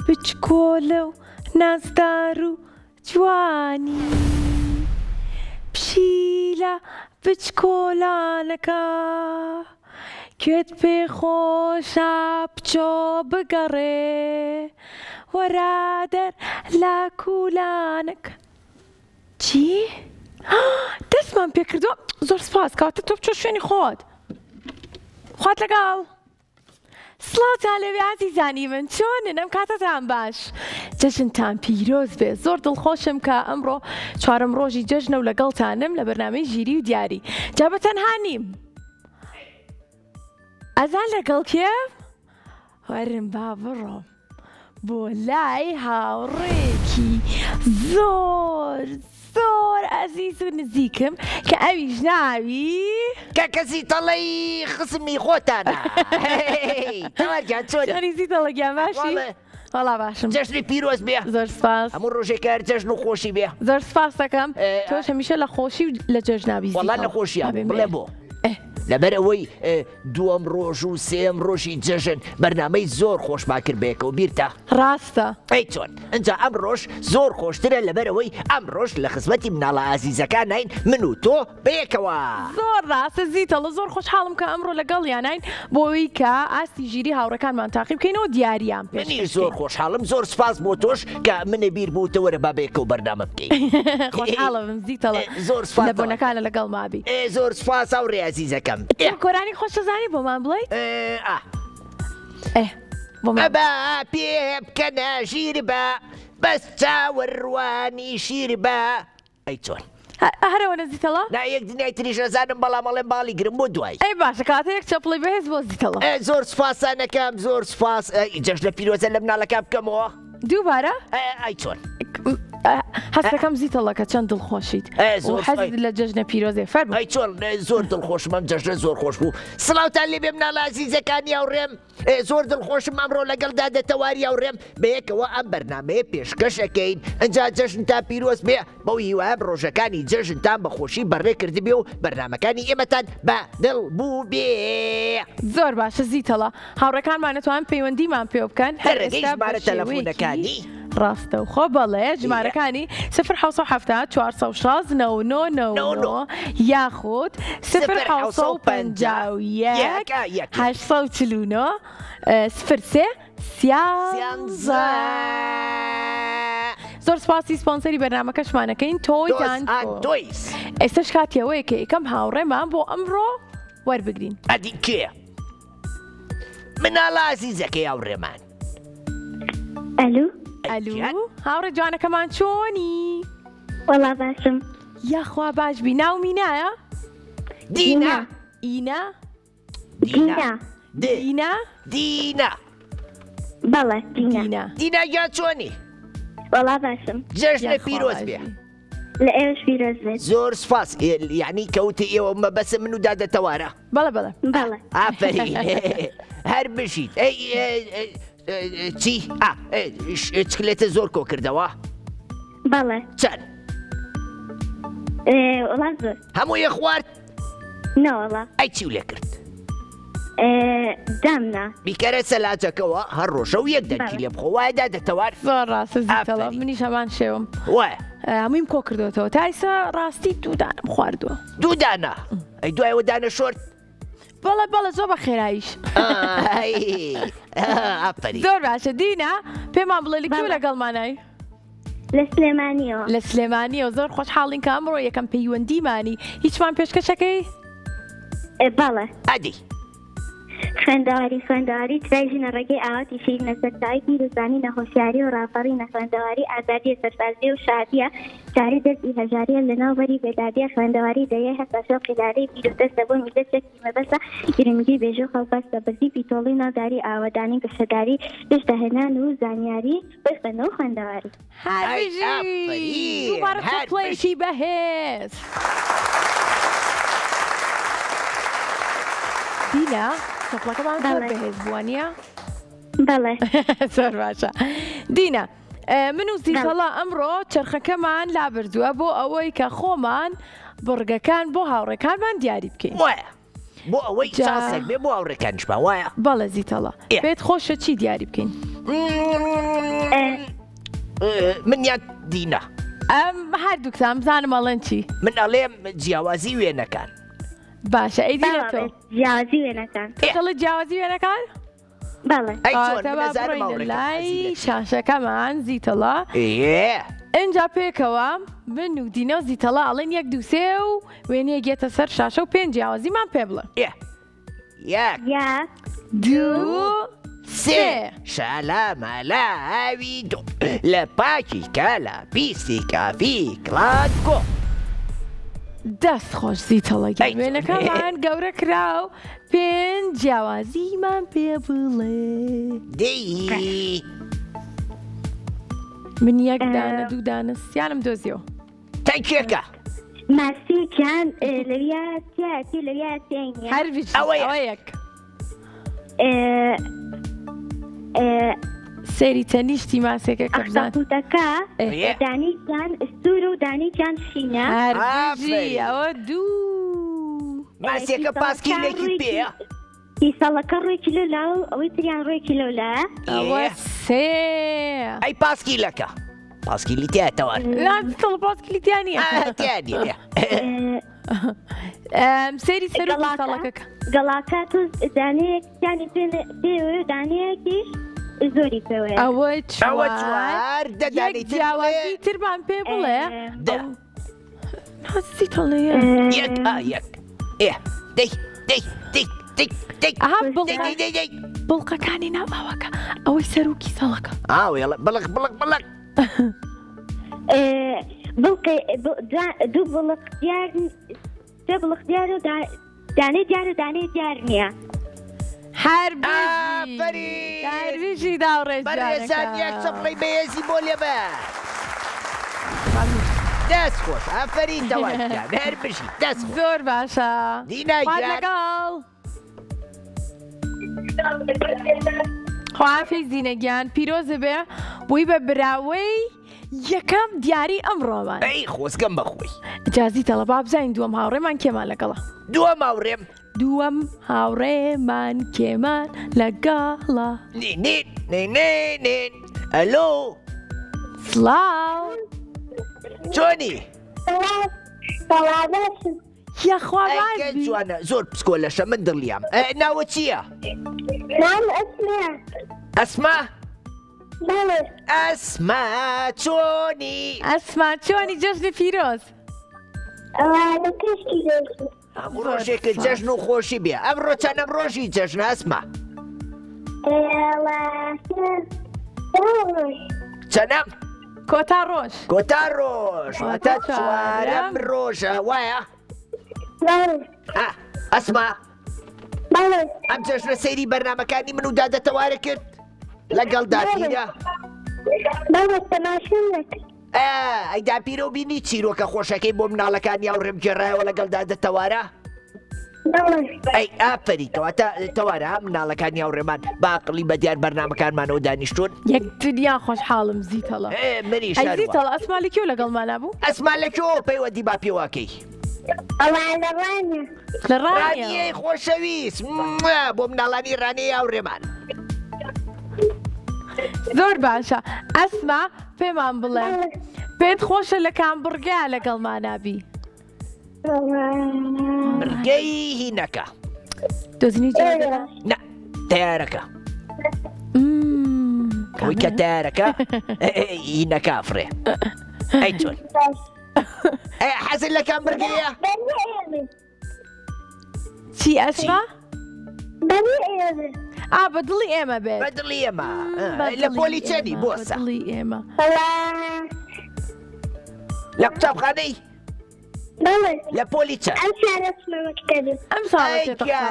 بچکۆلە و نازدار و جوانی پشیلە بچکۆلانەکە کوێت پێخۆشە بچۆ بگەڕێ وەرادەر لا کوولانەکە. چی؟ دەستمان پێ کردووە. زۆر سپاس کاتە تۆ بچۆ شوێنی خۆت. خوات لەگەڵ. سڵاوتان لەوێ عەزیزانی من، چۆنن؟ ئەم کاتەتان باش؟ جەژنتان پیرۆز بێ. زۆر دڵخۆشم کە ئەمڕۆ چوارەم ڕۆژی جەژنە و لەگەڵتانم لە بەرنامەی ژیری و دیاری. جا بەتەنها نیم. ئەزان لەگەڵ کێ؟ وەرن با بڕۆم بۆ لای هاوڕێکی زۆر زۆر عەزیز و نزیکم کە ئەویش ناوی کەکە زیتەڵەی خزمی خۆتانە. تەوەرگیان چۆنی زیتەڵەگیان باشی؟ وەڵا باشم. جەژنی پیرۆز بێ. زۆر سپاس. هەموو ڕۆژێکار جەژن و خۆشی بێ. زۆر سپاس دەکەم. تۆش هەمیشە لە خۆشی و لە جەژنابی زیتەڵە. وەڵا لە خۆشییان بڵێ بۆ. لەبەر ئەوەی دووەم ڕۆژ و سێم ڕۆژی جەژن بەرنامەی زۆر خۆشمان کرد بێکەوە بیرتە. ڕاستە. ئەی چۆن ئەجا ئەم ڕۆژ زۆر خۆشترە لەبەر ئەوەی ئەم ڕۆژ لە خزمەتی مناڵە ئازیزەکان نین من و تۆ بەیەکەوە. زۆر ڕاستە زیتەڵە. زۆر خۆشحاڵم کە ئەمڕۆ لەگەڵیان نین بۆەوەی کە ئاستی ژیری هاوڕەکانمان تاقی بکەینەوە دیاریان پێش. منیش زۆر خۆشحاڵم. زۆر سپاس بۆ تۆش کە منە بیر بووتە وەرە با بەیەکەوە بەرنامە بکەین. خۆشحاڵم زیتەڵە. زۆر سپاس لە بۆنەکانە لەگەڵ مابی. زۆر سپاس ئەوڕێ عەزیزەکەم. کۆرانی خۆش دەزانی بۆمان بڵێیت؟ ئەبا پێ بکەنە ژیر بە بەس چاوەڕوانی شیر بە. ئەی چۆن هەرەوە نەزیتەڵە؟ نا یەک دنیای تریش نەزانم بەڵام ئەڵێم باڵی گرم بۆ دوای. ئەی باشە کاتە یەک چەپڵی بەهێز بۆ زیتەڵە. زۆر سپاسانەکەم. زۆر سپاس. جەژنە پیرۆزە لە مناڵەکە بکەمەوە. دووبارە؟ ئەی چۆن هەستەکەم زیتەڵە کە چەند دڵخۆشیت. حەزت لە جەژنە پیرۆزێ فەرموو. ئەی چۆن زۆر دڵخۆشم. ئەم جەژنە زۆر خۆش بوو. سڵاوتان لێ بێ مناڵە ئازیزەکانی هاوڕێم. زۆر دڵخۆشم ئەمڕۆ لەگەڵدا دەتەواری هاوڕێم بەیەکەوە ئەم بەرنامەیە پێشکەشەکەین. ئەجا جەژنتان پیرۆز بێ بەو هیوایە ڕۆژەکانی جەژنتان بەخۆشی بەڕێ کردبێ و بەرنامەکانی ئێمەتان بە دڵ بوو بێ. زۆر باشە زیتەڵە. هاوڕەکانمان نەتوان پەیوەندیمان پێ بکەن هەرگەی ژمارە تەلەفۆنەکانی ڕاستە و خۆ بەڵێ ژمارەکانی 0 416 9999 یاخود 0 849 زۆر سپاسی سپۆنسەری بەرنامەکەشمانەکەین تۆی دانتۆیس. ئێستش کاتیەوەیە کە یەکەم هاوڕێمان بۆ ئەمڕۆ وەربگرین. ئەدی کێ؟ مناڵە ئازیزەکەی هاوڕێمان. ئەلو ئەلو هاوڕێ جوانەکەمان چۆنی؟ وەڵا باشم. یاخوا باش بی. ناو مینایە؟ دینا. ئینا؟ دینا. دینا؟ دینا. بەڵێ دینا. دینا یا چۆنی؟ وەڵا باشم. جەژنە پیرۆز بێ. لە ئێوەش پیرۆز بێت. زۆر سپاس. یعنی کەوتی ئێوە مەبەسە من و دادەتەوارە. بەڵێ بەڵێ. بەڵێ. ئافرین. هەر بژیت. چی؟ چکلێتە زۆر کۆ کردەوە؟ بەڵێ. چەند؟ وەڵا زۆر. هەموویە خوارد؟ نەوەڵا. ئەی چی لێ کرد؟ دامنا. بیکەرە سەلاجەکەەوە هەر ڕۆژە و یەک دەنگی لێ بخۆ وایە دادەتەوار. زۆر ڕاستە زیتەڵە. منیش هەمان شێوم. وایە هەموویم کۆ کردوێتەوە تایسە ڕاستی دوودانم خواردووە. دوودانە؟ ئەی دوایەوە دانە شۆرت؟ بەڵێ بەڵێ زۆر بە خێراییش. زۆر باشە. دینا پێمان بڵێ لەکوێ لەگەڵمانای؟ لە سلێمانیەوە. لە سلێمانیەوە. زۆر خۆشحاڵین کە ئەمڕۆ یەکەم پەیوەندیمانی. هیچمان پێشکەشەکەی؟ بەڵێ. ئەدی خوێندەواری ترای ژنەڕێگەی ئاواتی شیرینە سەرچاوی دەزانی نەخۆشیاری و ڕاپەڕینە خوێندەواری ئازادیە سەرسازی و شادیە جاری دەستی هەژاریە لەناوبەری بێدادیە خوێندەواری دەیە هەستاشۆ قیدارەی بیرودەستە بۆ میلەتێکی مەبەستە گرنگی بێژە و خەڵبەستە بەزی پیتۆڵی ناوداری ئاوەدانی گەشەداری پێشداهێنان و زانیاری بۆی خوێندە و خوێندەواری. دووبارە کۆپڵێشی بەهێز. دینا کۆپڵەکەمان زۆر بەهێز بووە نییە؟ بەڵێ. زۆر باشە. دینا من و زیتەڵە ئەمڕۆ چرخەکەمان لابردووە بۆ ئەوەی کە خۆمان بڕگەکان بۆ هاوڕێکانمان دیاری بکەین. وایە بۆ ئەوەی چاسێک بێ بۆ هاوڕێکانشمان وایە؟ بەڵێ زیتەڵە. پێت خۆشە چی دیاری بکەین؟ منیان دینە هەردووکتان بزانم ئەڵێن چی من ئەڵێم جیاوازی وێنەکان باشە ئەیدیێتەوە جیاوازی وێنەکان دڵت جیاوازی وێنەکان بەڵێ ئەی چۆن کاتە با نەزانم بڕۆینە هاوڕێکم لای شاشەکەمان زیتەڵە ئێ اینجا پێکەوە من و دینە و زیتەڵە ئەڵێن 1 2 3 و وێنەیە گێتە سەر شاشە و 5 جیاوازیمان پێ بڵێ ئێ یەک یەک 2 سێ شەلامە لە ئاوی دۆ لە پاکی کەلا پیسی کافی کڵاتکۆ دەست خۆش زیتەڵە ئەی. وێنەکەمان گەورە کرا و 5 جیاوازیمان پێ بڵێ دەی من 1 دانە 2 دانە سیانم دۆزیەوە تەنکێکە ماسیکیان لەویا تیاتی لەویا تێنیە هەرویش ئەوەیە. ئەوە یەک سەیری تەنیشتی ماسێکە کە بزان ئەختەپوتەکە ئێ. دانیچیان سوور و دانیچیان شینە هەرویژی ئافرین. ئەوە 2 ماسیەکە پاسکیلێکی پێە ئیساڵەکە ڕێکی لە لاو ئەوەی تریان ڕێکی لەو لە ئەوە 3 ئەی پاسکیلەکە پاسکیلی تێتەوە لا دڵ پاسکلیتیانە تیانە سەیری سەر و ساڵەکە گەڵاکە تۆ دانەیەکیانی پێوە و دانەیەکیش زۆری پێوەیە ئەوە ئەوە چوار چوار یەک دەدانی جیاوازی ترمان پێ بڵێ دا. هەستی تەڵەیە یەک یەک ئێ دەی دەی دەی دەی دەی ئەها دەی دەی دەی دەی بڵقەکانی ناو ئەوەکە ئەوەی سەرروکی ساڵەکە ئاوێڵە بڵق بڵق بڵق بڵقی دوو بڵق دیار سێ بڵق دیار و دانەی دیار و دانەی دیار نییە ئافرین. هەربژی داڕێژ بەڕێزان یەک سەفڵەی بەهێزی بۆ لێبە دەست خۆش ئافرین دەواتیان هەر بژی دەست خۆش زۆر باشە دینای خوات جان. لەگەڵ خواافی زینەگیان پیرۆزە بێ بووی بە براوەی یەکەم دیاری ئەمڕۆمان ئەی خۆزگەم بەخۆی جازی تەڵەبا بزانین دووەم هاوڕێمان کێمان لەگەڵە دووە ماوڕێم دووەم هاوڕێمان کێمان لەگەڵە نین نین نین ئەلۆ سڵاو چۆنی یاخوا ئەیکە بازی جوانە زۆر پسکۆلەشە من دڵیام ناوە چییە؟ نام ئەسمە ئەسما بەڵێ ئەسما چۆنی ئەسما چۆنی جەژنی پیرۆز ئەوانە کەشتی دەشت هەموو ڕۆژێکە جەژن و خۆشی بێ ئەمڕۆ چەندەم ڕۆژی جەژنە ئەسما چەندەم کۆتا ڕۆژ کۆتا ڕۆژ واتە چوارەم ڕۆژە وایە ئەسما بەڵێ ئەم جەژنە سەیری بەرنامەکانی من و دادەتەوارە کرد لەگەڵ داپیرە بەڵێ تەماشام نەکرد ئەی داپیرە و بینی چیرۆکە خۆشەکەی بۆ مناڵەکانی ئەو ڕێمگێڕایەوە لەگەڵ دادەتەوارە بەڵێ ئەی ئافری کەواتە تەوارە مناڵەکانی ئەو ڕێمان باقلی بە دیار بەرنامەکانمانەوە دانیشتون یەک دنیا خۆشحاڵم زیتەڵە منی ئەی زیتەڵە ئەسمالی کێو لەگەڵمانە بوو ئەسما لەکەوە پەیوەندی با پێواکەی ئەوانە ڕانە لە ڕانیە ڕانیەی خۆشەویست بۆ مناڵانی ڕانەیە ئەو ڕێمان زۆر باشە ئەسما پێمان بڵێ پێت خۆشە لە کامبڕگەیە لەگەڵمانابی برگەی هینەکە دۆزنی جێگەرە نە تیارەکە ئەوی کە تیارەکە هینەکە ئەفرێ ئەی چۆن حەزت لە کامبرگەیە چی ئەسما؟ بەنی ئێوە بە دڵی ئێمە بێت بەدڵی ئێمە لە پۆلی چەنی بۆسە دڵی ئێمە لە قوتابخانەی بەڵێ لە پۆلی چەند ئەم ساڵە چمە مەکتەبێ ئەم ساڵە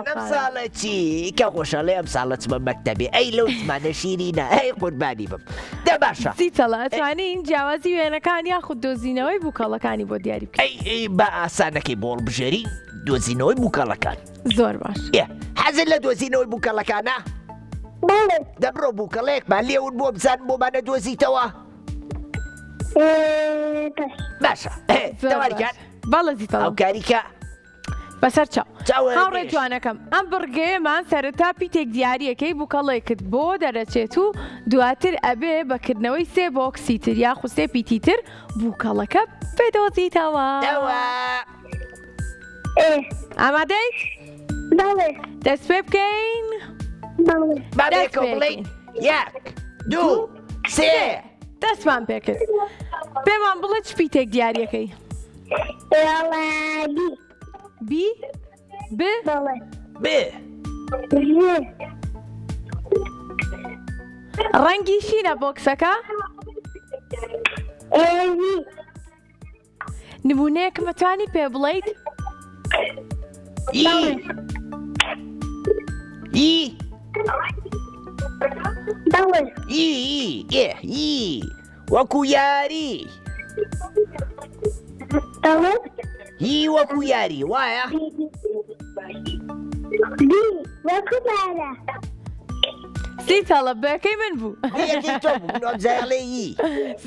ئەم ساڵە چی کە خۆشەڵێ ئەم ساڵە چمە مەکتەبێ ئەی لەو زمانە شیرینە ئەی قوربانی بم دە باشە زیتەڵە ئەتوانین جیاوازی وێنەکان یاخود دۆزینەوەی بووکەڵەکانی بۆ دیاری بکەین ئەی بە ئاسانەکەی بۆڵ بژێری دۆزینەوەی بووکەڵەکان زۆر باش حەزت لە دۆزینەوەی بووکەڵەکانە بەڵێ دەبڕۆ بووکەڵەیەکمان لێون بۆ بزان بۆمانە دۆزیتەوە باش باشە تەواریکان بەڵە زیتەڵە ئەو کاریکە بەسەر چاو چاوە هاوڕێ بێش. جوانەکەم ئەم بڕگەیەمان سەرەتا پیتێک دیارەکەی بووکەڵێکت بۆ دەرەچێت و دواتر ئەبێ بەکردنەوەی 3 بۆکسی تر یاخو 3 پیتی تر بووکەڵەکە بێدۆزیتەوە ئامادەی دەست پێ بکەین بابێکەوە بڵین 1 2 3 دەستمان پێکرد پێمان بڵێ چ پیتێک دیارەکەی بی ب ب ڕەنگی شینە بۆکسەکە نمونەیەکم بەتوانی پێ بڵێیت ئی وەکو یاری هی وەکو یاری وایە سیتەڵە بەکەی من بوو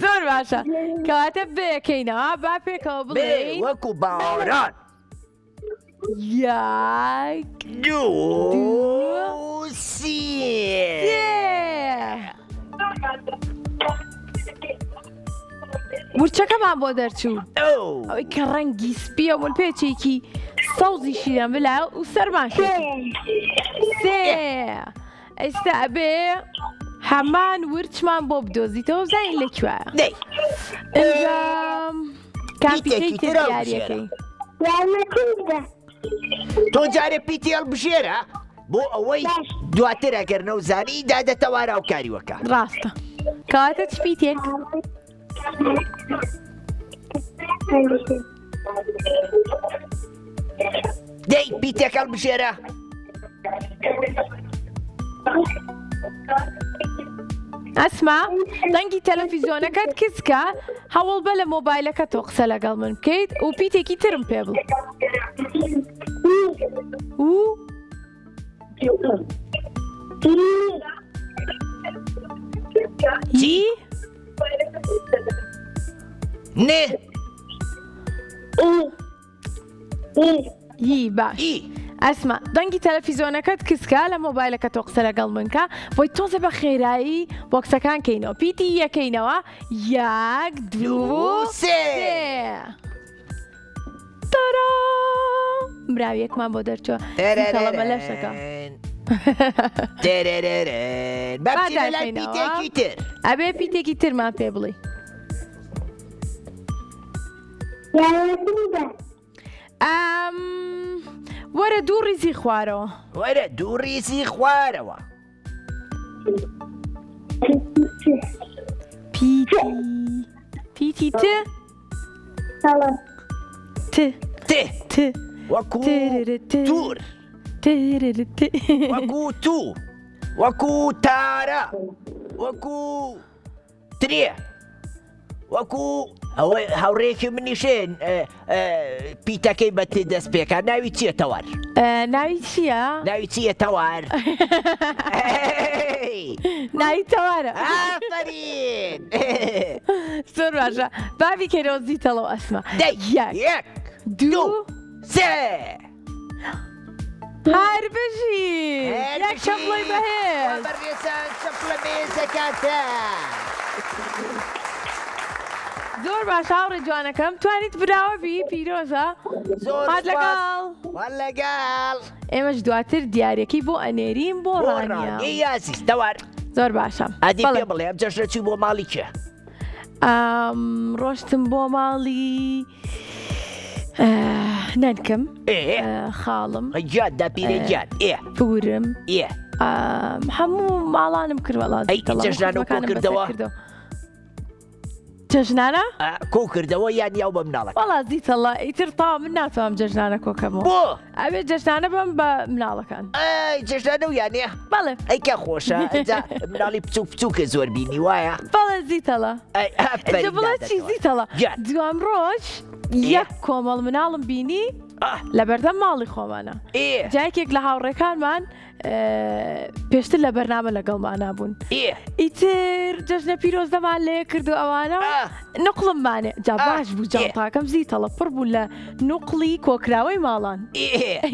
زۆر باشە کەواتە بەکەینەوە با پێکەوە بڵێین وەکو باڕان یاک دوو سێ ورچەکەمان بۆ دەرچوو ئەوەی کە ڕەنگی سپیە وەل پێچێکی سەوزی شیرە ملا و سەرمان سێ ئێستا ئەبێ هەمان ورچمان بۆ بدۆزیتەوە زین لەکوایە کامپیتەی تر دیارەکەی تۆ جارێ پیتی هەڵبژێرە بۆ ئەوەی دواتر ئەگەرنەو زانی دادەتەوارە و کاریوەکە ڕاستە کەواتە چ پیتێک دەی پیتێک هەڵبژێرە ئەسما دەنگی تەلەڤیزۆنەکەت کچکە هەوڵ بە لە مۆبایلەکە تۆ قسە لەگەڵ من بکەیت و پیتێکی ترم پێ بڵ چی؟ نێ هی باش ئەسما دەنگی تەلەڤیزۆنەکەت کچکە لە مۆبایلەکە تۆ قسە لەگەڵ منکە بۆی تۆزە بە خێرایی بۆکسەکان کەینەوە پیتی یەکەینەوە 1 2 3 تەرا مراویەکمان بۆ دەرچووە تەڵەمە لەشەکە پیتێکی تر ئەبێ پیتێکی ترمان پێ بڵێ وەرە دوو ڕیزی خوارەوە وەرە دوو ڕیزی خوارەوە پیتی ت وەکو تور وەکو تو وەکو تارە وەکو ترێ وەکو ئەوەی هاوڕێکی منیشێن پیتەکەی بە تێ دەست پێکە ناوی چییە تەوار ناوی چییە؟ ناوی چییە تەوار ناوی تەوارە ئافەرین زۆر باشە بابی کەرۆزیتەڵەوە ئەسما یەک دوو سێ هەر بژی یەک شەپڵی بەهێز بەڕێزان شەپڵە مێزەکاتە زۆر باش هاوڕێ جوانەکەم توانیت براوەبی پیرۆزە هات لەگەڵ ئێمەش دواتر دیارەکەی بۆ ئەنێریم بۆ ڕانیە یاسیس تەوار زۆر باشە ئەدی پێ بڵێ ئەم جەژنە چوو بۆ ماڵی کێ ڕۆشتم بۆ ماڵی نەنکەم خاڵم گیان داپیرەگیان پورم هەموو ماڵانم کردوەڵا جەژنانە کۆ کردەوە جەژنانە؟ کۆ کردەوە یان یاو بە مناڵەکە وەڵا زیتەڵە ئیتر تا من ناتوانم جەژنانە کۆکەمەوە بۆ؟ ئەوێ جەژنانە بم بە مناڵەکان جەژنانە و یانێ؟ بەڵێ ئەیکە خۆشە مناڵی بچوو بچووکە زۆر بینی وایە؟ بەڵێ زیتەڵە بڵێ چی زیتەڵە دوام ڕۆژ یەک کۆمەڵ مناڵم بینی لە بەردەم ماڵی خۆمانە جایەکێک لە هاوڕێکانمان پێشتر لە بەرنامە لەگەڵمانە بوون ئیتر جەژنە پیرۆزدەمان لێ کردو ئەوانە نقڵممانێ جا باش بوو جاڵتاکەم زیتەڵە پڕ بوو لە نوقڵی کۆکراوەی ماڵان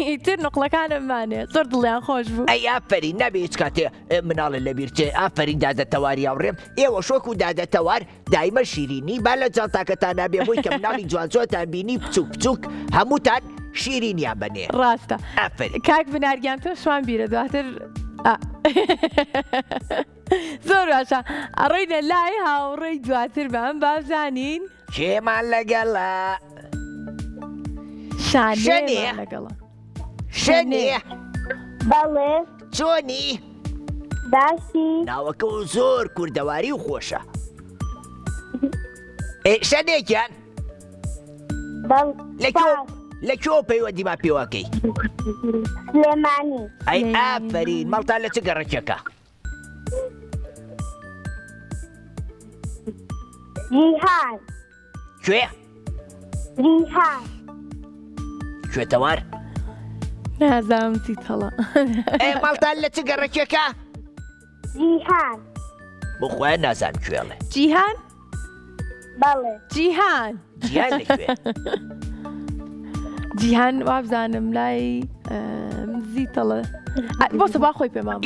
ئیتر نقڵەکانممانێ زۆر دڵیان خۆش بوو ئەی ئافرین نەبێ هیچ کاتێ مناڵە لەبیرچێ ئافرین دادەتەواری هاوڕێم ئێوە شۆک و دادەتەوار دایمە شیرینی با لە جاڵتاکەتان نابێ بۆی کە مناڵی جوانزۆتان بینی بچووک بچووک هەمووتان شیرینیان بنێ ڕاستە کاک بنارگیان تۆ شوان بیرە دواتر زۆر باشە ئەڕۆینە لای هاوڕێی دواتر بەم بازانین کێمان لەگەڵە شانێ لەگەڵە شەنێ بەڵێ چۆنی باشی ناوەکە و زۆر کوردەواری و خۆشە شەنێکیان لە کۆ پەیوەندیما پێوەکەی سلێمانی ئەی ئافرین مەڵتان لە چ گەڕەکێکە ریحان کوێ ریحان کوێتەوار نازام زیتەڵە مەڵتان لە چ گەڕەکێکە ریحان بخوایە نازان کوێڵێ جیهان بەڵێ جیهان جیهان لەکوێ جیهان وابزانم لای زیتەڵە بۆ سەبا خۆی پێمان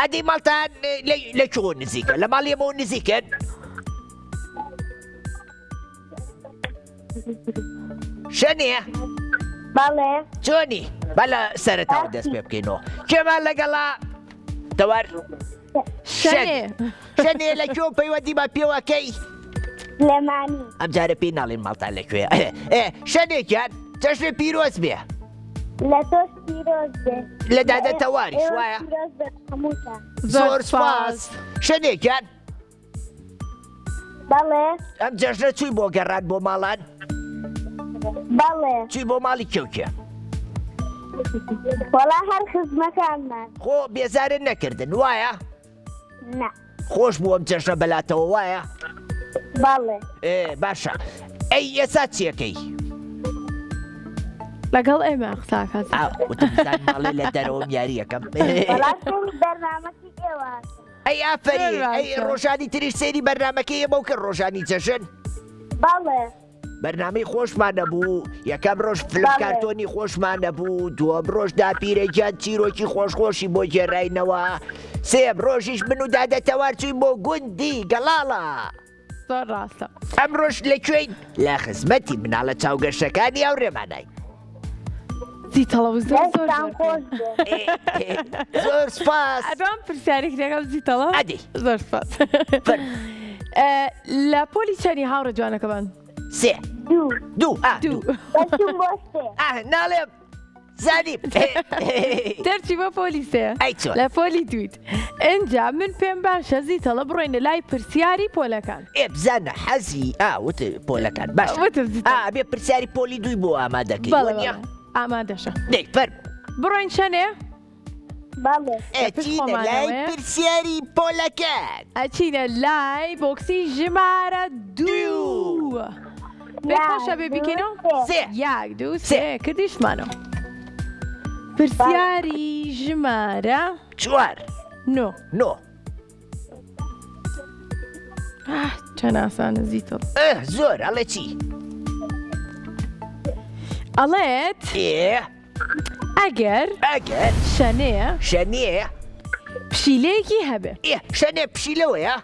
ئەدی ماڵتان لە کۆ نزیکە لە ماڵی ئێمەوە نزیکن شەنێ بەڵێ چۆنی با لە سەرەتاوە دەست پێ بکەینەوە کێمان لەگەڵا تەوار شەنێ لە کۆ پەیوەندیما پێوەکەی سلێمانی ئەم جارە پێی ناڵێن ماڵتان لەکوێ شەنێکیان جەژنە پیرۆز بێ لە تۆش پیرۆز بێ لە دادەتەواریش وایە پیرۆز بێ هەمووتان زۆر سپاس شەنێکیان بەڵێ ئەم جەژنە چووی بۆ گەڕان بۆ ماڵان بەڵێ چووی بۆ ماڵی کێوکێ وەڵا هەر خزمەکانمان خۆ بێزارن نەکردن وایە نە خۆش بوو ئەم جەژنە بەلاتەوە وایە بەڵێ باشە ئەی ئێستا چیەکەی لەگەڵ ئێمە قساکات وتمزان ماڵێ لە دەرەوەم یاریەکەم بەرنامەکی ئێوە ئەی ئافرین ئەی ڕۆژانی تریش سێری بەرنامەکەی ئێمە و کرد ڕۆژانی جەژن بەڵێ بەرنامەی خۆشمان نەبوو یەکەم ڕۆژ فلم کارتۆنی خۆشمان نەبوو دووەم ڕۆژ داپیرەجان چیرۆکی خۆشخۆشی بۆ گێڕاینەوە سێم ڕۆژیش من و دادەتەوار چووین بۆ گوندی گەڵاڵە زۆر ڕاستە ئەم ڕۆژ لەکوێین لە خزمەتی مناڵە چاوگەشتەکانی هاوڕێمانای زیتەڵە زۆر خۆش زۆر سپاس ئەدوام پرسیارێک لەگەڵ زیتەڵە ئەدی زۆر سپاس لە پۆلی چەنی هاوڕێ جوانەکەمان سێ دوو بەچوون بۆ سێ ناڵێم زانیم دەرچی بۆ پۆلی سێ لە پۆلی دویت ئەنجا من پێم باشە زیتەڵە بڕۆینە لای پرسیاری پۆلەکان بزانە حەزی وت پۆلەکان باش بێ پرسیاری پۆلی دوی بۆ ئامادەکەی ئامادەشە فەر بڕۆین شەنێ بەڵێ ئەچینە لای پرسیاری پۆلەکان ئەچینە لای بۆکسی ژمارە دوو پێخۆشە بێ بکەینەوە یاک دوو سێ کردیشمانەوە پرسیاری ژمارە چوار نۆ چەند ئاسانە زیتڵ زۆر ئەڵێ چی ئەڵێت ئەگەر شەنێ پشیلەیەکی هەبێ شەنێ پشیلەوەیە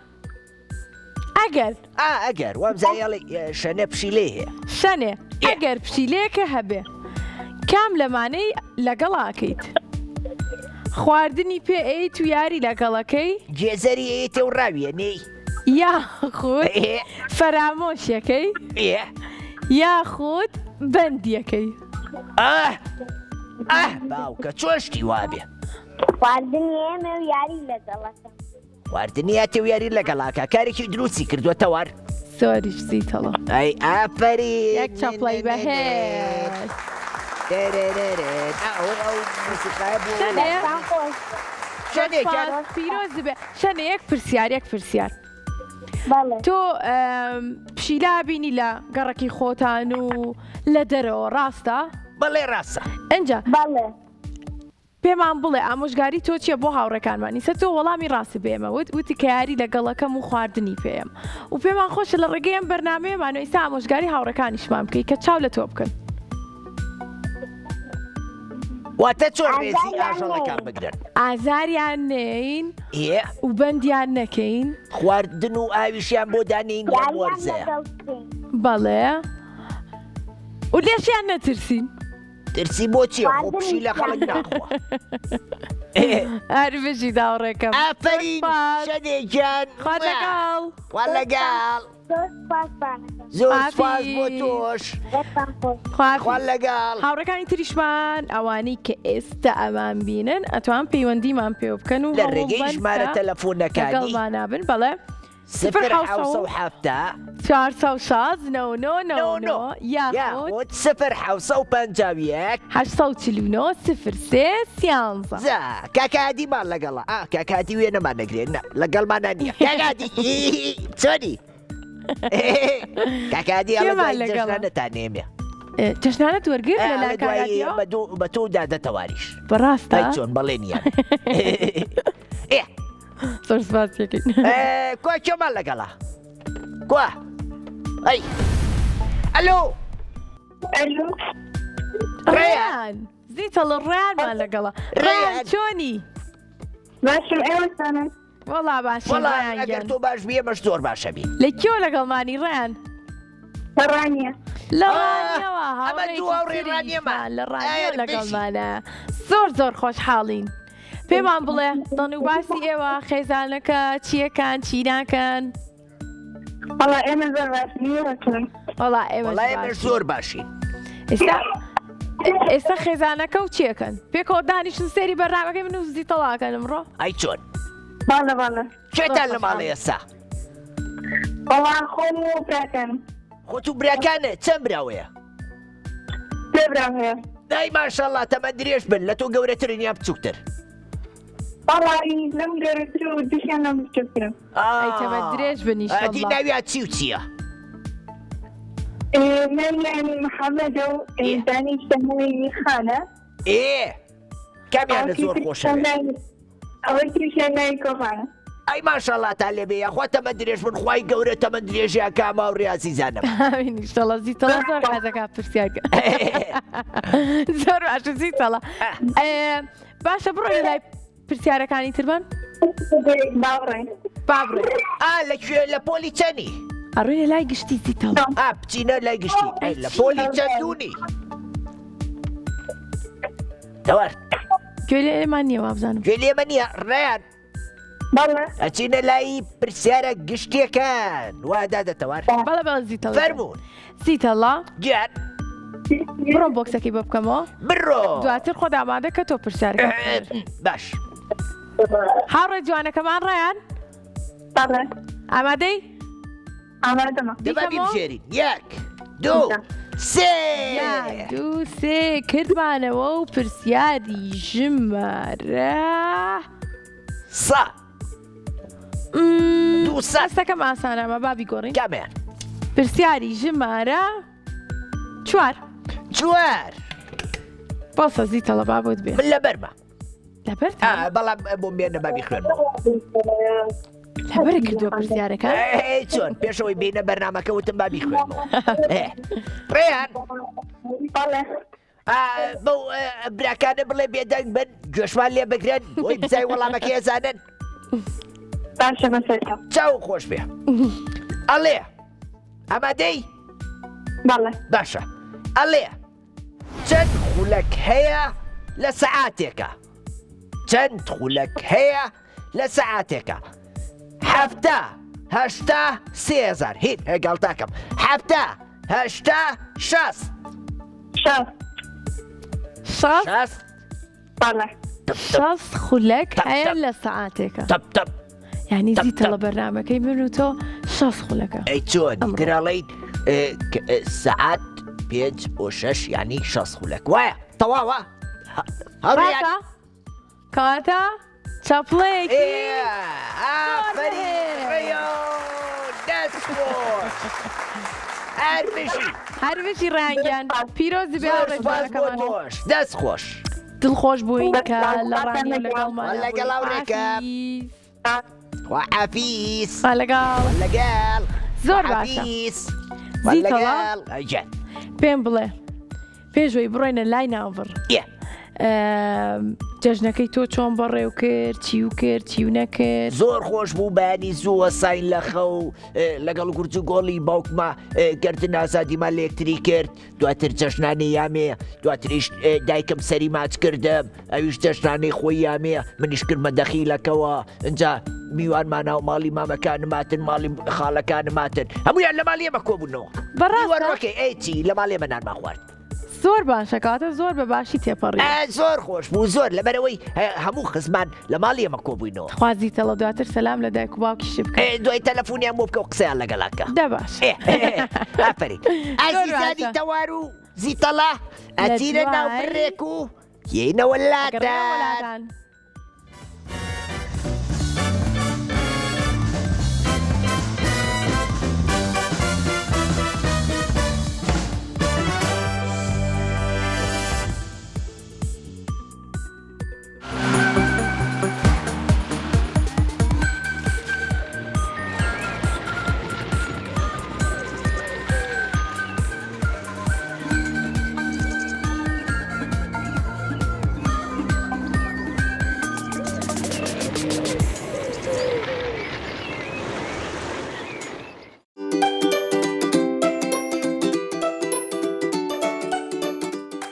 ئەگەر وامزایڵی شەنێ پشیلێ هەیە شەنێ ئەگەر پشیلەیەکە هەبێ کام لەمانەی لەگەڵاکەیت خواردنی پێ ئەیت و یاری لەگەڵەکەی گێزەری ئەیتە و ڕاویێنەی یاخود فەرامۆشیەکەی یاخود بەندیەکەی باوکە چۆشتی وابێ خواردنی ئێمە و یاری لەگەڵەکە خواردنیاتی و یاری لەگەڵاکە کارێکی دروستی کردووەتەوار زۆریش زیتەڵە ئەی ئافرین یەک چاپڵی بەهێز پیرۆز بێ شەنێ یەک پرسیار تۆ پشیلا بینی لە گەڕەکی خۆتان و لە دەرەوە ڕاستە؟ بەڵێ ڕاستە ئەنجا بەڵێ پێمان بڵێ ئامۆژگاری تۆ چیە بۆ هاوڕەکانمانی سەر تۆ وەڵامی ڕاستی بێمە وتی کە یاری لەگەڵەکەم و خواردنی پێم و پێمان خۆشە لە ڕێگەی ئەم بەرنامەیەمانەوە ئێستا ئامۆژگاری هاوڕەکانیشمان بکەی کە چاو لە تۆ بکەن واتە چۆن ڕێزی ئاژەڵەکان بگرن ئازاریان نین ئێ و بەندیان نەکەین خواردن و ئاویشیان بۆ دانین یان وەرزەیە بەڵێ و لێشیان نەترسین ترسی بۆ چیە خۆ پشی لە خەڵک ناخوا هەر بژی داوڕێکەم ئافرین شەدێکیان خوا لەگەڵ خوا لەگەڵ سپاسبانەکەم زۆر سپاس بۆ تۆش دەستان خۆش خوا لەگەڵ هاوڕەکانی تریشمان ئەوانەی کە ئێستا ئەمان بینن ئەتوان پەیوەندیمان پێ بکەن و لە ڕێگەی ژمارە تەلەفۆنەکانی لەگەڵمانابن بەڵێ 0 499 یاخود 0 849 03 زا کاکادی مان لەگەڵە کاکاتی وێ نەمان نەگرێن لەگەڵمانە نییە کاکادی چۆنی کاکادی ئەڵەگەڵانەتان نێمێ جەژنانە وەرگر لە لاکاراتیەوە بە تۆ دادەتەواریش بەڕاستە چۆن بەڵێ نییە زۆر سپاسیەکەین کوا کێمان لەگەڵا کوا ئەی ئەلۆ ڕێیان زیتەڵ ڕێیانمان لەگەڵە ڕێیان چۆنی باشم ئێوەستانن وەڵا باشە وەڵام ئەگەر تۆ باش بیە مەش زۆر باشە بی لە کێوە لەگەڵمانی ڕێیان بەڕانیە لە ڕانیەوە ئەمە دوو هاوڕێی ڕانیەمان لە ڕانیە لەگەڵمانە زۆر خۆشحاڵین پێمان بڵێ دڵ و باسی ئێوە خێزانەکە چیەکان چی ناکەن وەڵا ئێمە زۆر باش نیوەکەن وەڵا وەڵای ئێمەش زۆر باشین ئێستا خێزانەکە و چیەکەن پێکەوە دانیشتن سێری بەرنامەکەی من و زیتەڵاکەن ئەمڕۆ ئەی چۆن باڵە کێتان لە ماڵی ئێستا وەڵا خۆم و براکەنم خۆت و براکانە چەند براوەیە پێ برام هەیە دای ماشەڵڵا تەمە درێژ بن لە تۆ گەورەترن یا بچووکتر وەڵی لەم گەورەتر و دووشیان لەم بچووکترم ئەیتەمە درێژ بنی ئەدی ناویات چی و چییە ناویانی محەممەدە و دانیشتەمەوەی خانە کامیانە زۆر خۆشە ئەوەی تریشیان ناوی کۆخانە ئەی ماشەڵڵا تا لێبێ یاخوا تەمە درێژ من خوای گەورە تەمە درێژیان کاما و ڕاستیزانم ئینشەڵە زیتەڵە زۆر حەزەکە پرسیارکە زۆر باشە زیتەڵە باشە بڕۆی لای پرسیارەکانی تربن بابڕێ لەکوێ لە پۆلی چەنی ئەڕووی لە لای گشتی زیتەڵە بچینە لای گشتی لە پۆلی چەندونی تەوەر گوێ لە ئێمان نییە وابزانم گوێ لێمە نییە ڕێیان ئەچینە لای پرسیارە گشتیەکان وادا دەتەوار بەڵە زیتەڵ فەرموون زیتەڵە گیان بڕۆم بۆکسەکەی بۆ بکەمەوە بڕۆ دواتر خۆ دامادە کە تۆ پرسیارەکە باش هاوڕێ جوانەکەمان ڕێیان ئامادەی ئامادەمە دەبا بیبژێرین یەک دوو سێ دوو سێ کردمانەوە و پرسیاری ژمارە سا دوو سە سەکەم ئاسانەمە بابی گۆڕین کامیان پرسیاری ژمارە چوار بەڵسە زیتەڵە بابوت بێ من لە بەرمە لەبەر بەڵام بۆم بێنە بابی خوێنەوە لەبەرە کردووە پرسیارەکە چۆن پێشەوەی بینە بەرنامەکە وتم بابی خوێنەوە ڕێیان بەو براکانە بڵێ بێدەنگ بن گوێشمان لێ بگرن بۆی بزای وەڵامەکە ێزانن باشە بەسەرکە چاو خۆش بێ ئەڵێ ئەمادەی باشە ئەڵێ چەند خولەک هەیە لە سەعاتێکە چەند خولەک هەیە لە سەعاتێکە هەفتە هەشتا 3000 هین هێگەڵتاکەم هەفتە هەشتا 60 شەست خولەک هەیە لە سەعاتێکە یعنی زیتەڵە بەرنامەکەی من و تۆ 6 خولەکە ئەی چۆن گراڵین سەعات 5 بۆ 6 ینی 6 خولەک وایە تەواوە ڕاستە کەواتە چاپڵەیەکی ئافرین ڕێیۆ دەست هەربشی ڕەنگیان پیرۆزی بێ ڕێژەکەمان دەست خۆش دڵخۆش بووین کە لە ڕانی و لەگەڵمان لەگەڵ هاوڕێکم وحەفیز لەگەڵ زۆر باشە لەگەڵ پێم بڵێ پێشەوەی بڕۆینە لای ناوبڕ جەژنەکەی تۆ چۆن بەڕێو کرد چی و کرد چی و نەکرد زۆر خۆش بوو بەیانی زووە ساین لە خەو لەگەڵ گورج و گۆڵی باوکمە گردن ئازادیمان لێکتری کرد دواتر جەژنانەی یامێ دواتریش دایکم سەری ماچ کردم ئەویش جەژنانەی خۆی یامێ منیش کردمە دەخیلەکەوە اینجا میوانمانە و ماڵی مامەکانماتن ماڵی خاڵەکانماتن هەمویان لە ماڵێ بە کۆبوونەوە وەڕۆکەی ئەیچی لە ماڵێ بەنانمان خوارد زۆر باشە کاتە زۆر بە باشی تێپەڕی زۆر خۆش بوو زۆر لەبەرەوەی هەموو خزمان لە ماڵی ئێمە کۆبووینەوە خوازیتەڵە دواتر سەلام لە دایک و باوکیشی بکە دوای تەلەفۆنیان بۆ بکە و قسەیان لەگەڵاکە دەباش ئافرین ئازیزانی تەوار و زیتەڵە ئەچینە ناو بڕێک و یێنەوە لادان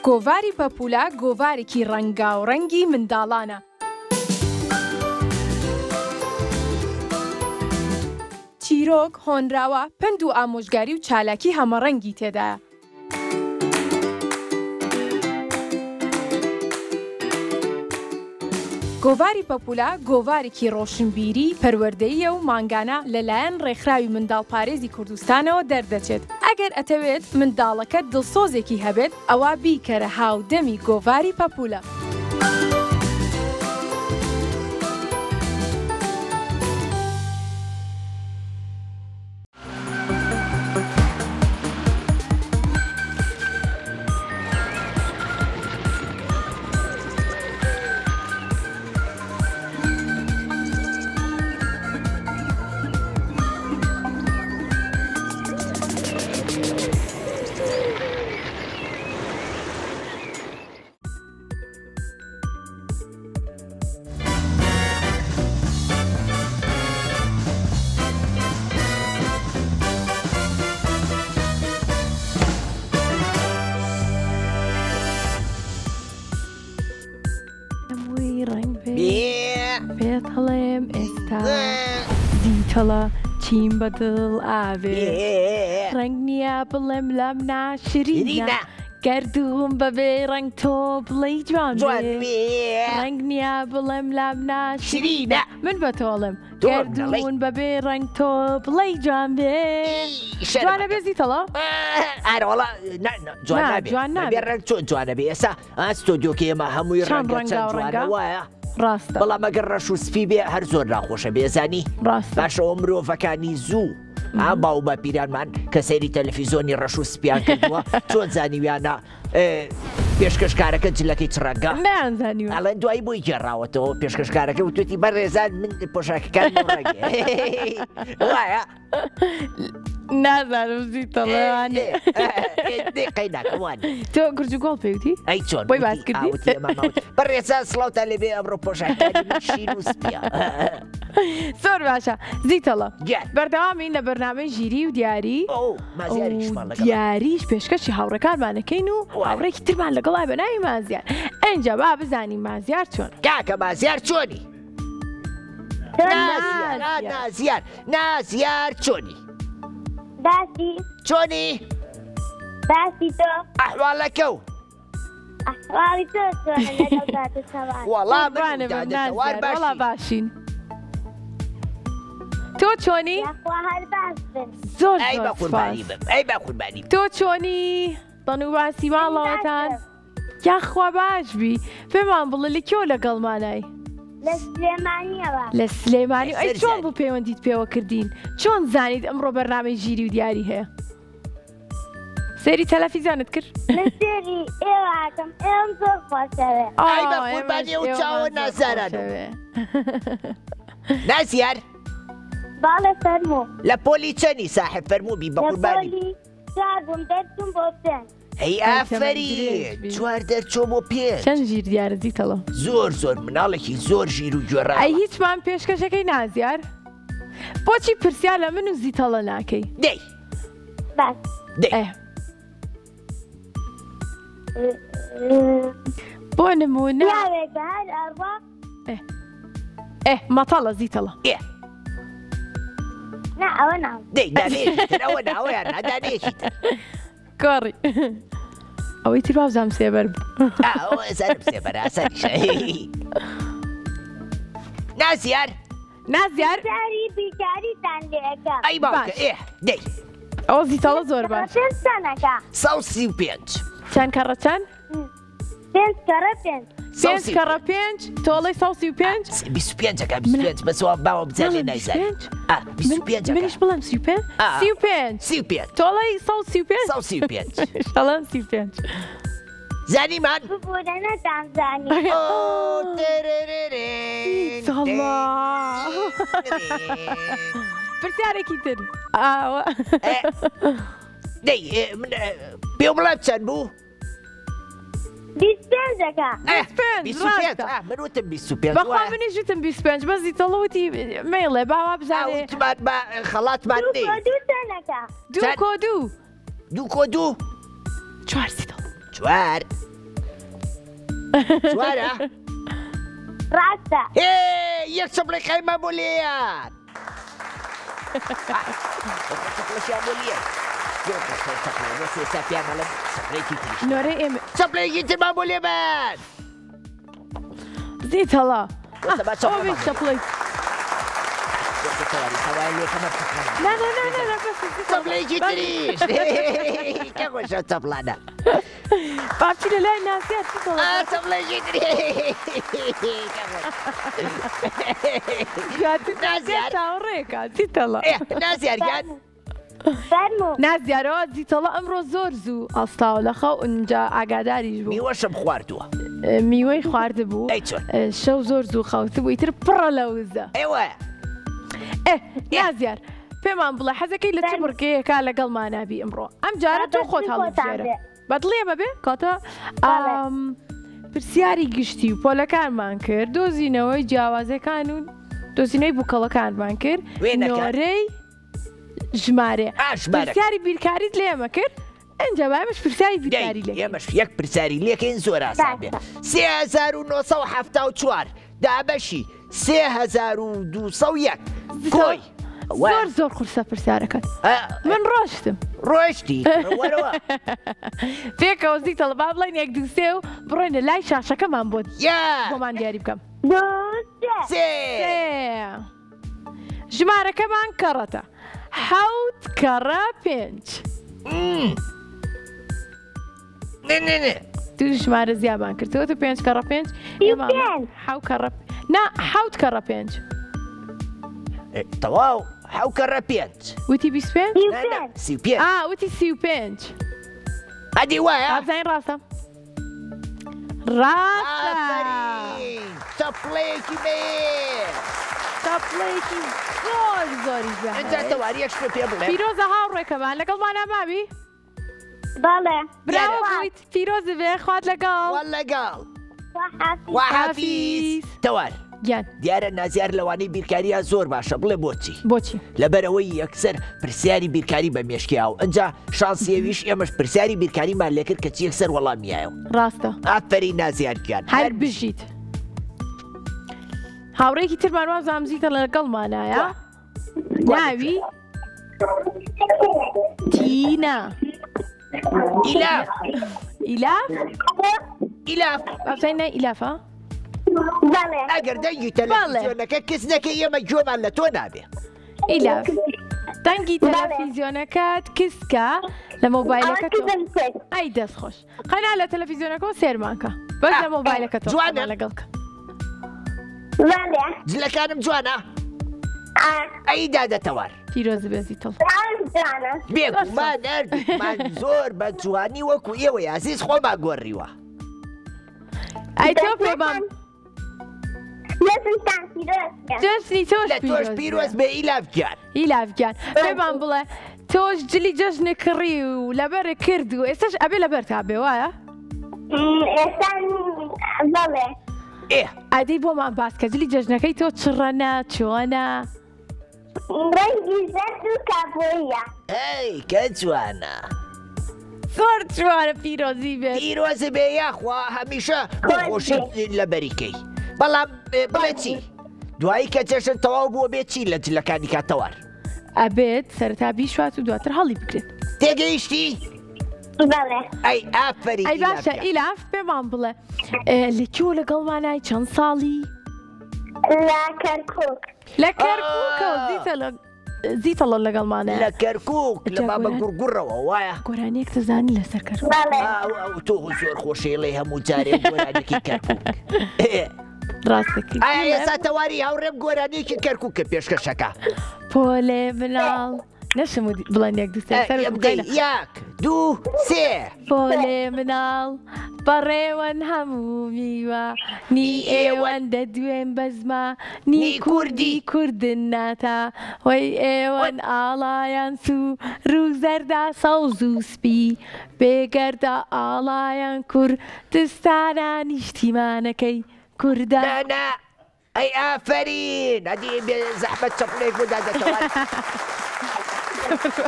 گۆڤاری پەپولە گۆڤارێکی ڕەنگاوڕەنگی منداڵانە. چیرۆک، هۆنراوە، پند و ئامۆژگاری و چالاکی هەمەڕەنگی تێدایە. گۆڤاری پەپولە گۆڤارێکی ڕۆشنبیری پەروەردەییە و مانگانە لەلایەن ڕێکخراوی منداڵپارێزی کوردستانەوە دەردەچێت. ئەگەر ئەتەوێت منداڵەکەت دڵسۆزێکی هەبێت ئەوە بیکەرە هاودەمی گۆڤاری پەپولە. پێت هەڵێم ئێستا دیتەڵە چیم بەدڵ ئاوێ ڕەنگ نییە بڵێم لەم ناشرینە گەردووم بەبێ ڕەنگ تۆ بڵێ جوان ڕەنگ نییە بڵێم لەم ناشرینە من بە تۆڵم گەردوون بەبێ ڕەنگ تۆ بڵێ جوان بێ جوانە بێ زیتەڵە ئارەوەڵا جوان نابێ ڕەنگ چۆن جوانە بێ ئێستا ئاستۆدیۆکە ئێمە هەمووی ڕەنگە چەند جوانە وایە ڕاستە بەڵام ئەگەر ڕەش و سپی بێ هەر زۆر ناخۆشە بێزانی باشەوە مرۆڤەکانی زوو باو بە پیرانمان کە سەیری تەلەڤیزۆنی ڕەش و سپیان کردووە چۆن زانیویانە پێشکەشکارەکە جلەکەی چڕەنگە نەیانزانیوە ئەڵێن دوایی بۆی گێڕاوەتەوە پێشکەشکارەکە وتوێتی بەڕێزان من پۆشاکەکان وایە نازانم زیتەڵێوانێ قەی ناکەوان تۆ گورج و گۆڵ پێوتی ئەی چۆن بۆی باس کردی بەڕێزان سڵاوتان لێبێ ئەمڕۆ پۆشاکانی من شین و سپیە زۆر باشە زیتەڵە بەردەوامین لە بەرنامەی ژیری و دیاری دیاریش پێشکەشی هاوڕەکانمانەکەین و هاوڕێکی ترمان لەگەڵای بەناوی مازیار ئەنجا با بزانین مازیار چۆن کاکە مازیار چۆنی نازیار چۆنی باسی چۆنی باسی تۆ ئەحواڵەکە و ئەحواڵی تۆ چۆنە لەگەڵ دادە سەوار وەڵا باشین تۆ چۆنی زۆر تۆ چۆنی دەنوواسی ماڵەوەتان یاخوا باش بی پێمان بڵێ لە کێوە لەگەڵمانای لە سلێمانی ئەی چۆن بوو پەیوەندیت پێوە کردین چۆن زانیت ئەمڕۆ بەرنامەی ژیری و دیاری هەیە سێری تەلەڤیزیۆنت کرد؟ من سێری ئێوەکەم ئێوەم زۆر خۆشەوێ. ئای بە قوربانی ئەو چاوە نازاران. نازیار باڵێ فەرموو. لە پۆلی چەندی ساحب فەرمووبی بە قوربانی؟ لە پۆلی 4 بووم دەرچووم بۆ 5. هەی ئافرین 4 دەرچۆ بۆ 5. چەند ژیر دیارە زیتەڵە؟ زۆر مناڵێکی زۆر ژیر و گوێڕا. ئەی هیچمان پێشکەشەکەی نازیار؟ بۆچی پرسیار لە من و زیتەڵە ناکەی؟ دەی باش. دەی بۆ نمونە یاوێکە هەر ئەڕوا مەتەڵە زیتەڵە. نا ئەوە ناو. دەی دانێشتر ئەوە ناوەیان نادانێشتر. کۆڕی ئەوەی تر وابزانم سێبەر بوو. ئەوە ئێزانم سێبەرە ئاسانیشە. نازیار نازیار جاری بیکاریتان لێەکەم. ئەی باوکە دەی ئەوە زیتەڵە زۆر باش. پێنج چەندەکە؟ 135. چەند کەڕە چەند؟ 5 کەڕە 5. 5 کەڕە 5 تۆڵەی 135؟ 25ەکە 25 بەسەوە باوە بزان لێ نایزان. 25 منیش بڵێم 35؟ 35 35 تۆڵەی 135؟ 135 شەڵەن 35. زانیمان ببوورە نەتانزانی. پرسیارێکی تر دەی پێ بڵات چەند بوو؟ 25ەکە. 25 من وتم 25 بەخوا منیش وتم 25 بە زیتەڵەوتی مەیڵێ باوا بزانێ وتمان بە خەڵاتمان دێ. دوو چەندەکە؟ 2 کۆ 2 2 کۆ 2 4 زیتەڵ 4 4ە؟ ڕاستە. یەک چەپڵی قەیمە بۆ لێیان. چەپڵەشیان بۆ لێ. نۆرەی ئێمە چەپڵێکی ترمان بۆ لێ بەن. زیتەڵە چەپڵی چەپڵێکی تریش کە خۆشە چەپڵانە. باچی لە لای ناسیار چەپڵێکی نازیار چاوەڕێکە زیتەڵە. نازیار گیان فەرموو. نازیارەوە زیتەڵە ئەمڕۆ زۆر زوو ئەستاوە لە خەو ئەنجا ئاگاداریش بوو. میوەشم خواردووە. میوەی خواردبوو شەو زۆر زوو خەوت بوو ئیتر پڕە لە وزە. ئێوە نازیار پێمان بڵێ حەزەکەی لە چ بڕکەیەکە لەگەڵمان نابی ئەمڕۆ؟ ئەم جارە تۆ خۆت هەڵبژێرە. بەدڵێ بەبێ کاتە پرسیاری گشتی و پۆلەکانمان کرد دۆزینەوەی جیاوازەکان و دۆزینەوەی بووکەڵەکانمان کرد نۆرەی ژمارە پرسیاری بیرکاریت لێ ئێمە کرد ئەنجا بامش پرسیاری بیرکاری لێ ئێمەش یەک پرسیاری لێکەین زۆر ئاسان بێ. 3974 دابەشی 3201 کۆی زۆر قورسە پرسیارەکەت. من ڕۆشتم ڕۆشتی پێکەوە زیتەڵە با بڵێن 1 2 3 و بڕۆینە لای شاشەکەمان بۆمان دیاری بکەم. ژمارەکەمان کەڕەتە 7 کەڕە 5. تو ژمارە زیابان کردەوە تو 5 کەڕە 5 حوت کەڕە 5 تەواو 7 کەڕە 5 وتی 25 وتی 35 ئەدی وایە ئازین ڕاستە چەپڵەیەکی بێ چەپڵەیەکی زۆری تەواری یەک شتە پێ بڵێ. پیرۆزە هاوڕێکەمان لەگەڵمانە مابی؟ بەڵێ براوە بوویت پیرۆزە بێ خوات لەگەڵ وەحافیز. تەوار گیان دیارە نازیار لەوانەی بیرکاریە زۆر باشە بڵێ بۆچی لەبەرەوەی یەکسەر پرسیاری بیرکاری بە مێشکیاو ئەنجا شانسیەویش ئێمەش پرسیاری بیرکاریمان لێکرد کە یەکسەر وەڵامیایە. ڕاستە ئافەری نازیار گیان هەر بژیت. هاوڕێکی ترمان وازام زیتە لەگەڵمانایە ناوی تینا. ئیلاف ئەفسەینە ئیلافە؟ ئەگەر دەنگی تەلەڤیزیۆنەکە کەس نەکە ئێمە گوێمان لە تۆ نابێ. ئیلاف دەنگی تەلەڤیزیۆنەکەت کسکە لە مۆبایلەکە ئەی دەست خۆش قەنا لە تەلەڤیزیۆنەکەەوە سێرمانکە بەس لە مۆبایلەکە تۆ جوانە لەگەڵکە جلەکانم جوانە ئەی دادەتەوار پیرۆز بێ زیتڵ بێگومان نەردمان زۆر بە جوانی وەکو ئێوە یازیز خۆمان گۆڕیوە ئەی تۆ پێبام جەژنی لە تۆش تۆش پیرۆز بێ ئیلافگیان ئیلافگیان پێبام بڵێ تۆش جلی جەژنە کڕی و لەبەرە کرد و ئێستاش ئەبێ لەبەر تا بێ وایە؟ ئەدەی بۆمان باسکە جلی جەژنەکەی تۆ چڕەنە چۆنە؟ ڕەنگی زەرد و کابۆیە. ئەی کە جوانە زۆر جوانە پیرۆزی بێت پیرۆزە بێ یاخوا هەمیشە بۆخۆشی لە بەریکەی بەڵام بڵێ چی دوایی کە جەژن تەواو بووە بێت چی لە جلەکانی کاتەوار ئەبێت سەرەتا بیشوات و دواتر هەڵی بکرێت تێگەیشتی؟ ئەی ئافەری ئەی باشە ئیلاف پێمان بڵێ لەکوێ لەگەڵمانای چەند ساڵی؟ لە کەرکووک. لە کەرکووکە زیتەڵە لەگەڵمانە لە کەرکووک لە بابە گوڕگوڕەوە وایە گۆرانێک تزانی لەسەر کەرکووک تۆ زۆر خۆشەیڵێ هەموو جارێ گۆرانێکی کەرکووک ڕاستەکەی ئێستا تەواری هاوڕێم گۆرانێکی کەرکووکە پێشکەشەکە پۆلێ مناڵ نەشم بڵێنێک یەک دوو سێ پۆلێ مناڵ بەڕێوەن هەموو میوە نی ئێوەن دەدوێن بەزما نی کوردی کوردن ناتا وەی ئێوەن ئاڵایان سوو ڕوو زەردا سەوز و سپی بێگەردە ئاڵایان کوردستانە نیشتیمانەکەی کوردانە ئەی ئافەرین ئەدی بێ زەحمەت چەپڵێک بۆ دادەتەوە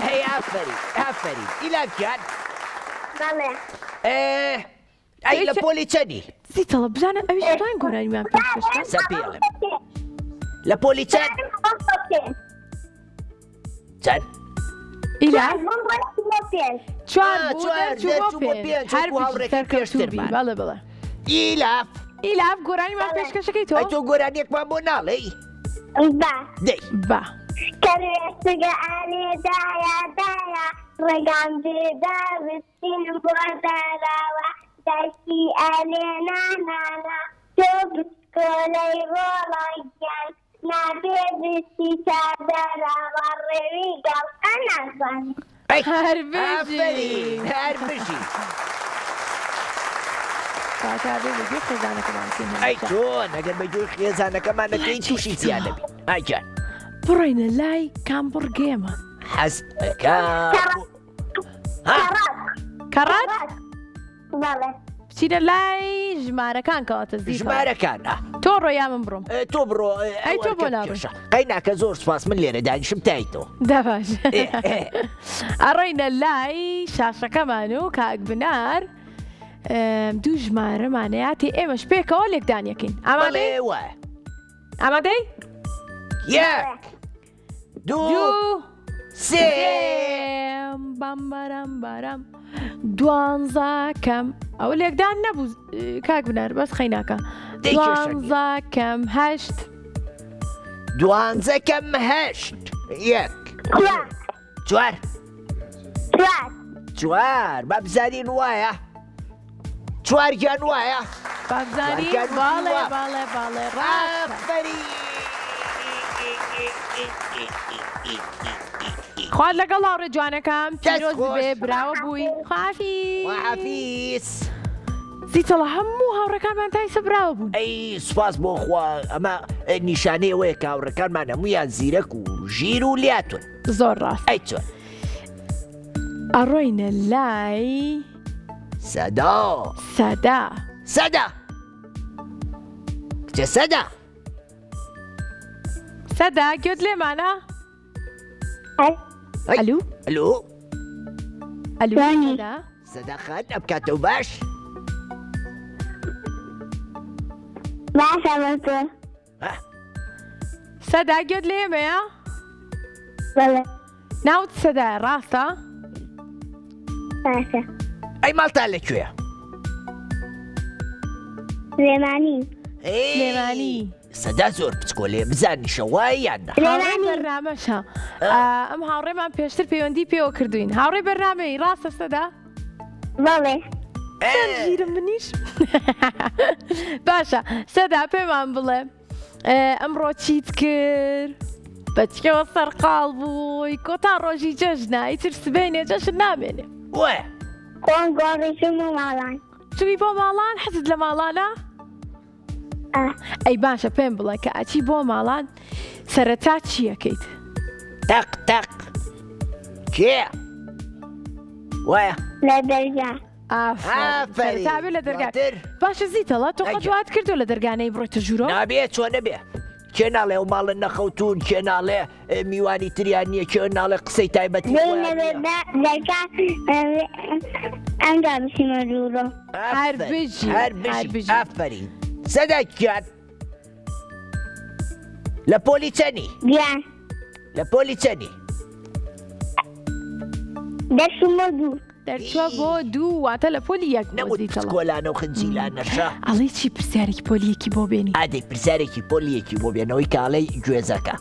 ئەی ئافەرین ئیلاکیان ئەی لە پۆلی چەندی؟ زیتەڵە بزانم ئەویش دوان گۆرانیمان پێشکەشکە سەپێڵم لە پۆلی چەند؟ چەند؟ ئیلاف چوار بەڵێ بڵێ ئیلاف گۆرانیمان پێشکەشەکەی تۆ؟ تۆ گۆرانیەکمان بۆ ناڵێی؟ دەی با کەروێستگە ئالێدایە دایە ڕێگام بێدا بستین بۆ داراوە دایکی ئالێ نانانە تۆ بسکۆلەی ڕۆڵەیان نابێ بستی چادەراوە ڕێوی گەڵقە نازانێ هەر بژی کاتابێ بەگوێ خێزانەکەمان ئەی تۆ ئەگەر بەگوێ خێزانەکەمانەکەی تووشی زیان دەبی ئایجان بڕۆینە لای کامبڕگێمە حەستەکە کەڕات بەڵێ بچینە لای ژمارەکان کەواتە زیتەڵە ژمارەکان تۆ ڕۆیا من بڕۆم تۆ بڕۆ ئەی تۆ بۆ ناڕۆی قەی ناکە زۆر سوپاس من لێرە دانیشم تایتەوە دەباش ئەڕۆینە لای شاشەکەمان و کاک بنار دوو ژمارەمانەیە تێ ئێمەش پێکەوە لێکدانیەکەین ئامادەی؟ ئامادەی؟ یەک دوو سێ بەمبەرەم بەرەم دوانزە کەم ئەوە لێکدان نەبوو کاک بنار بەس خەیناکە دوانزە کەم هەشت دوانزە کەم هەشت یەک چوار با بزانین وایە چوارگیان وایە بابزانین باڵێ ئافەری خوارد لەگەڵ هاوڕێ جوانەکەم پیرۆز بێ براوە بووی خافیس زیتەڵە هەموو هاوڕەکانمان تایسە براوە بوون ئەی سوپاس بۆ خوا ئەمە نیشانەیەوەیە کە هاوڕەکانمان هەموویان زیرەک و ژیر و لاتون زۆر ڕاست ئەی چۆن ئەڕۆینە لای سەدا کچە سەدا گوێت لێمانە؟ ئەلو سەدا خان ئەبکاتەوە باش باشە بەتۆ سەدا گوێت لێمەیە؟ بەڵێ ناوت سەدایە ڕاستە؟ باشە ئەی ماڵتان لەکوێیە؟ سلێمانی سەدا زۆر بچکۆلێ بزانیشە وای یاننا هاوڕێ بەرنامەشە ئەم هاوڕێمان پێشتر پەیوەندی پێوە کردوین هاوڕێ بەرنامەی ڕاستە سەدا؟ بەڵێ گیرم منیش باشە سەدا پێمان بڵێ ئەمڕۆ چیت کرد بەچکەوە سەرقاڵ بووی کۆتا ڕۆژی جەژنا ئیتر سبێنێ جەژن نامێنێ وایە خۆم گۆڕیشم و ماڵان چوی بۆ ماڵان حەزت لە ماڵانە؟ ئەی باشە پێم بڵێ کە ئەچی بۆ ماڵان سەرەتا چیەکەیت؟ تەق تەق کێ؟ وایە لە دەرگا ئافرین لە دەرگا باشە زیتەڵە تۆ قەت کردو لە دەرگانەی بڕۆیتە ژوورۆ؟ نابێ چۆ نەبێ کێ ناڵێ و ماڵە نەخەوتون کێ ناڵێ میوانی تریان نییە کێ ناڵێ قسەی تایبەتی دەرگا ئەنگا بچینە ژوورۆ هەر بژی ئافرین سەداکیان لە پۆلی چەنی؟ گیان لە پۆلی چەنی؟ دەچوومە دوو دەرچووە بۆ دوو واتە لە پۆلی یەک نەموت کۆلانە و خنجیلان نەشە ئەڵێ چی پرسیارێکی پۆلیەکی بۆ بێنی؟ ئادەی پرسیارێکی پۆلیەکی بۆ بێنەوەی کاڵەی گوێزەکە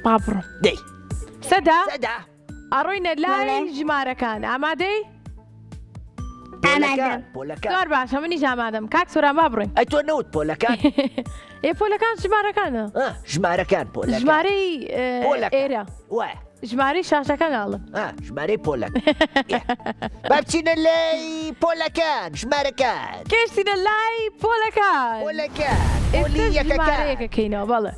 با بڕۆ دەی سەدا سەدا ئەڕۆینە لای ژمارەکان ئامادەی؟ ئامادەم زۆر باشە منیش ئامادەم کاک سۆران با بڕۆین ئەی تۆ نەوت پۆلەکان ئێ پۆلەکان ژمارەکانە ژمارەکان پۆلەکان ژمارەی ئێرە وایە ژمارەی شاشەکان ئاڵم ژمارەی پۆلەکە با بچینە لای پۆلەکان ژمارەکان کێشتینە لای پۆلەکان پۆلی یەکەکان یەکەکەینەوە بەڵێ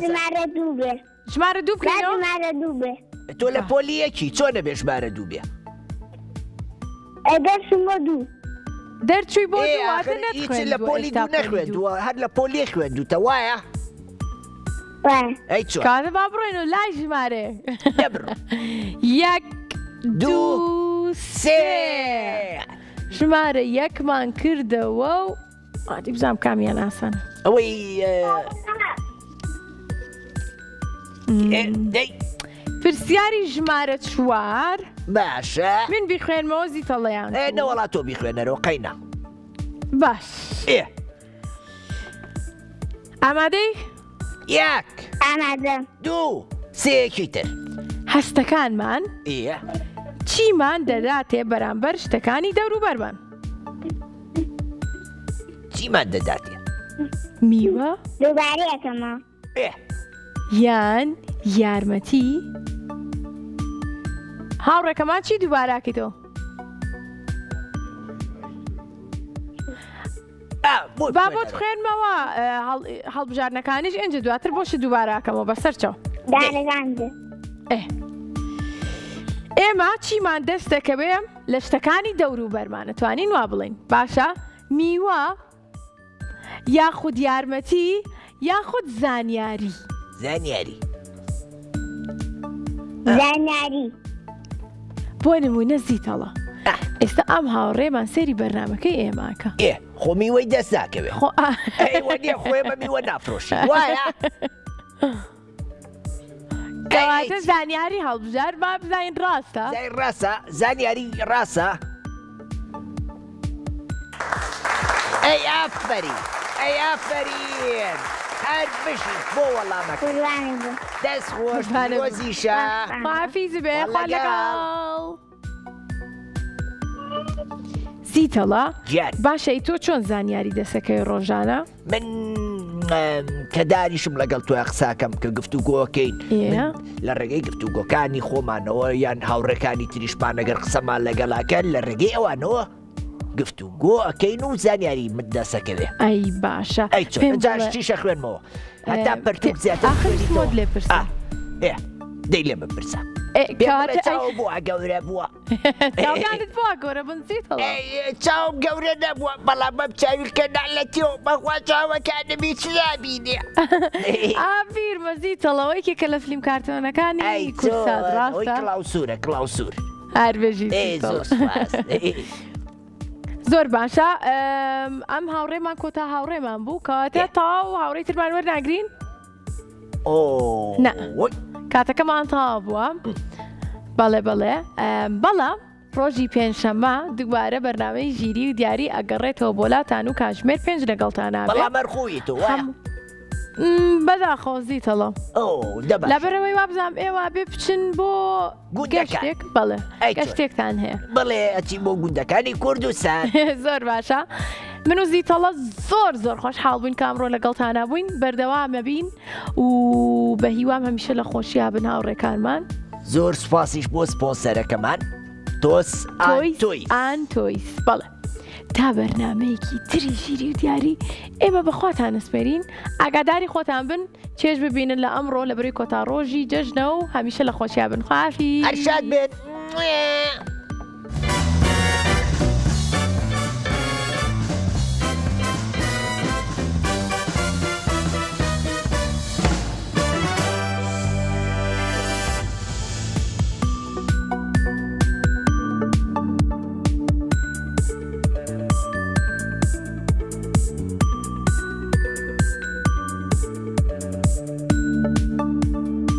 ژمارە دوو بێ ژمارە دوو بکەینەوە ژمارە دوو بێ تۆ لە پۆلی یەکی چۆن نەبێ ژمارە دوو بێ دەچوومە دوو دەرچووی بۆ دوواتە ئیتر لە پۆلی دوو نەخوێندووە هەر لە پۆلی خوێندوتە وایە؟ ئەی چۆن کاتە با بڕۆین و لای ژمارە دەبڕۆ یەک دوو سێ ژمارە یەکمان کردەوە و ئاتی بزانم کامیان ئاسانە ئەوەی دەی پرسیاری ژمارە چوار باشە من بیخوێنمەوە زیتەڵەیان نەوەڵات تۆ بیخوێنەرەوە قەینە باش ئامادەی؟ یەک ئامادەم دوو سێیەکی تر هەستەکانمان چیمان دەداتێ بەرامبەر شتەکانی دەوروبەرمان؟ چیمان دەداتێ؟ میوە دووبارەیەکەمە یان یارمەتی؟ هاوڕێکەمان چی دووباراکەیتەوە؟ با بۆت خوێنمەوە هەڵبژارنەکانیش ئەنج دواتر بۆشی دووباراکەمەوە بەسەرچەوە دانەزاندە ئێمە چیمان دەست دەکەوێم لە شتەکانی دەوروبەرمان توانین وا بڵین باشە میوە یاخود یارمەتی یاخود زانیاری زانیاری بۆ نمونە زیتەڵە ئێستا ئەم هاوڕێمان سێری بەرنامەکەی ئێماکە خۆ میوەی دەست ناکەوێ ئەیوەنیە خۆی بە میوە نافرۆشی وایە کەواتە زانیاری هەڵبژار با بزانین ڕاستە ڕاستە زانیاری ڕاستە ئەی ئافرین ئەی ئافرین هەر بشی بۆ وەڵامەکە دەست خۆش وەزیشە مافیز بێ خوا لەگەڵ زیتەڵە باشە تۆ چۆن زانیاری دەسەکەی ڕۆژانە؟ من کە داریشم لەگەڵ تۆ قساکەم کە گفتوگۆکەین لە ڕێگەی گفتوگۆکانی خۆمانەوە یان هاوڕێکانی تریشمان ئەگەر قسەمان لەگەڵاکەن لە ڕێگەی ئەوانەوە گفتوگۆ ئەەکەین و زانیاری دەسەکەوێ ئەی باشە ئەی چۆنجاشتیشە خوێنمەوە هەتا پەرتوک زیاتر لێ پرسە دەی لێ بپرسە چاو بووە گەورە بووە چاوکانت بووە گەورە بنسیتەوە چاوم گەورە نەبووە بەڵام بەم چاویکە ناڵەتیەوە بەخوا چاوەکانەبی چرابینێ ئابیر مەزیتەڵەوەیکێ کە لە فلیم کارتۆنەکانی کورسات ڕاستە کلااوسورە کلااوسور هەربێژی زۆر باشە ئەم هاوڕێمان کۆتا هاوڕێمان بوو کەواتە تاو هاوڕێی ترمان وەرناگرین؟ کاتەکەمان تاوا بووە بەڵێ بەڵام ڕۆژی پێنجشەممە دووبارە بەرنامەی ژیری و دیاری ئەگەڕێتەوە بۆلاتان و کاتژمێر 5 لەگەڵتانە بەداخۆزیتەڵە لەبەرەوەی وابزانام ئێوە بێ بچن بۆ گەشتێک بەڵێ گەشتێکتان هەیە بڵێ ئەچی بۆ گوندەکانی کوردستان زۆر باشە من و زیتەڵە زۆر خۆشحاڵ بووین کامڕۆ لەگەڵتانە بووین بەردەوامە بین و بە هیوام هەمیشە لە خۆشییا بن هاوڕێکانمان زۆر سوپاسیش بۆ سپۆنسەرەکەمان تۆس ئان تۆیس بەڵێ تا بەرنامەیەکی تری ژیری و دیاری ئێمە بەخواتان ئەسپێرین ئاگاداری خۆتان بن چێژ ببینن لە ئەمڕۆ لە بەروی کۆتا ڕۆژی جەژنە و هەمیشە لە خۆشییا بن خوافی هەرشاد بێت